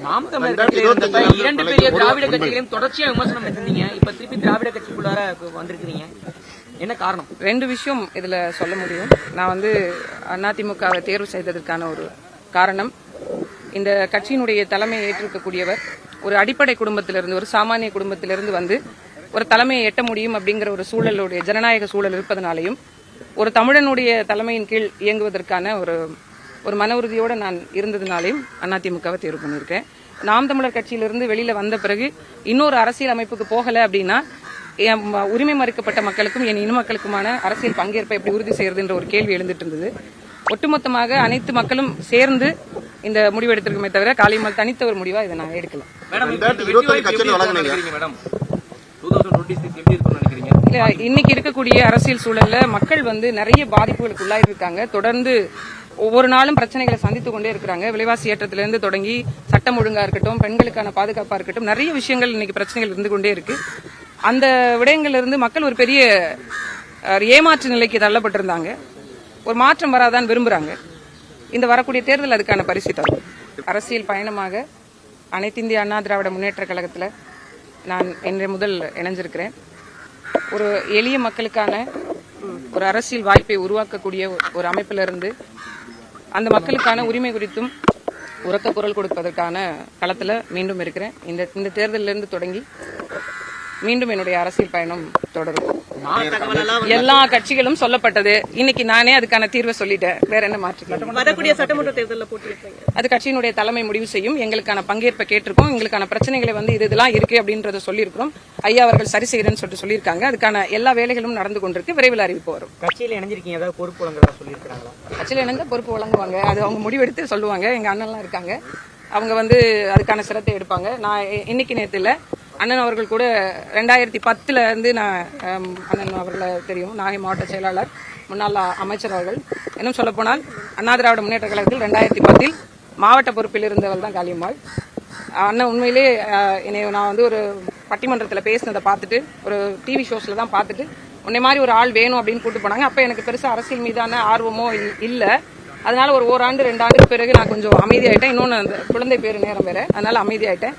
நாம் தமிழர் கட்சியில இரண்டு பெரிய திராவிட கட்சிகளையும் தொடர்ச்சியா விமர்சனம் பண்ணிருந்தீங்க. இப்ப திருப்பி திராவிட கட்சிக்குள்ளார வந்திருக்கிறீங்க, என்ன காரணம்? ரெண்டு விஷயம் இதுல சொல்ல முடியும். நான் அதிமுகவை தேர்வு செய்ததற்கான ஒரு காரணம், இந்த கட்சியினுடைய தலைமையை ஏற்றிருக்கக்கூடியவர் ஒரு அடிப்படை குடும்பத்திலிருந்து, ஒரு சாமானிய குடும்பத்திலிருந்து வந்து ஒரு தலைமையை எட்ட முடியும் அப்படிங்கிற ஒரு சூழலுடைய ஜனநாயக சூழல் இருப்பதனாலையும், ஒரு தமிழனுடைய தலைமையின் கீழ் இயங்குவதற்கான ஒரு மன உறுதியோடு நான் இருந்ததுனாலையும் அதிமுகவை தேர்வு பண்ணியிருக்கேன். நாம் தமிழர் கட்சியிலிருந்து வெளியில வந்த பிறகு இன்னொரு அரசியல் அமைப்புக்கு போகல அப்படின்னா உரிமை மறுக்கப்பட்ட மக்களுக்கும் என் இன மக்களுக்குமான அரசியல் பங்கேற்பை எப்படி உறுதி செய்யறதுன்ற ஒரு கேள்வி எழுந்துட்டு இருந்தது. ஒட்டுமொத்தமாக அனைத்து மக்களும் சேர்ந்து இந்த முடிவு எடுத்திருக்குமே தவிர காளியம்மாள் தனித்த ஒரு முடிவா இதை நான் எடுக்கல. இன்னைக்கு இருக்கக்கூடிய அரசியல் சூழல்ல மக்கள் நிறைய பாதிப்புகளுக்கு உள்ளாயிருக்காங்க. தொடர்ந்து ஒவ்வொரு நாளும் பிரச்சனைகளை சந்தித்துக் கொண்டே இருக்கிறாங்க. விலைவாசி ஏற்றத்திலிருந்து தொடங்கி சட்டம் ஒழுங்கா இருக்கட்டும், பெண்களுக்கான பாதுகாப்பா இருக்கட்டும், நிறைய விஷயங்கள் இன்னைக்கு பிரச்சனைகள் இருந்து கொண்டே இருக்கு. அந்த விடயங்கள்ல இருந்து மக்கள் ஒரு பெரிய ஏமாற்று நிலைக்கு தள்ளப்பட்டிருந்தாங்க. ஒரு மாற்றம் வராதான் விரும்புறாங்க. இந்த வரக்கூடிய தேர்தல் அதுக்கான பரிசு தரும். அரசியல் பயணமாக அனைத்து இந்திய அண்ணா திராவிட முன்னேற்ற கழகத்துல நான் இன்றைய முதல் இணைஞ்சிருக்கிறேன். ஒரு எளிய மக்களுக்கான ஒரு அரசியல் வாய்ப்பை உருவாக்கக்கூடிய ஒரு அமைப்பிலிருந்து அந்த மக்களுக்கான உரிமை குறித்தும் உரத்த குரல் கொடுப்பதற்கான களத்துல மீண்டும் இருக்கிறேன். இந்த தேர்தலிலிருந்து தொடங்கி மீண்டும் என்னுடைய அரசியல் பயணம் தொடரும். எல்லா கட்சிகளும் சொல்லப்பட்டது. இன்னைக்கு நானே அதுக்கான தீர்வை சொல்லிட்டேன். வேற என்ன மாற்றிக்கலாம்? வரக்கூடிய சட்டமன்ற தேர்தலில் போட்டியிருப்பீங்க. அது கட்சியினுடைய தலைமை முடிவு செய்யும். எங்களுக்கான பங்கேற்பை கேட்டிருக்கோம். எங்களுக்கான பிரச்சனைகளை இதெல்லாம் இருக்கு அப்படின்றத சொல்லியிருக்கிறோம். ஐயா அவர்கள் சரி செய்யறேன்னு சொல்லியிருக்காங்க. அதுக்கான எல்லா வேலைகளும் நடந்து கொண்டிருக்கு. விரைவில் அறிவிப்பு வரும். கட்சியில் இணைஞ்சிருக்கீங்க, ஏதாவது பொறுப்பு வழங்குறதா சொல்லியிருக்காங்களா? கட்சியில் இணைந்த பொறுப்பு வழங்குவாங்க. அது அவங்க முடிவெடுத்து சொல்லுவாங்க. எங்க அண்ணன்லாம் இருக்காங்க, அவங்க அதுக்கான சிரத்தை எடுப்பாங்க. நான் இன்னைக்கு நேரத்தில் அண்ணன் அவர்கள் கூட 2010 இருந்து நான் அண்ணன் அவர்களை தெரியும். நாகை மாவட்ட செயலாளர், முன்னாள் அமைச்சர் அவர்கள். இன்னும் சொல்ல போனால் அண்ணா திராவிட முன்னேற்ற கழகத்தில் 2010 மாவட்ட பொறுப்பில் இருந்தவள் தான் காளியம்மாள். அண்ணன் உண்மையிலே நான் ஒரு பட்டிமன்றத்தில் பேசினதை பார்த்துட்டு, ஒரு டிவி ஷோஸ்ல தான் பார்த்துட்டு, உன்னை மாதிரி ஒரு ஆள் வேணும் அப்படின்னு கூட்டு போனாங்க. அப்ப எனக்கு பெருசா அரசியல் மீதான ஆர்வமோ இல்லை. அதனால ஒரு ஓராண்டு 2 ஆண்டுக்கு பிறகு நான் கொஞ்சம் அமைதியாயிட்டேன். இன்னொன்னு அந்த குழந்தை பேரு நேரம் வேற, அதனால அமைதியாயிட்டேன்.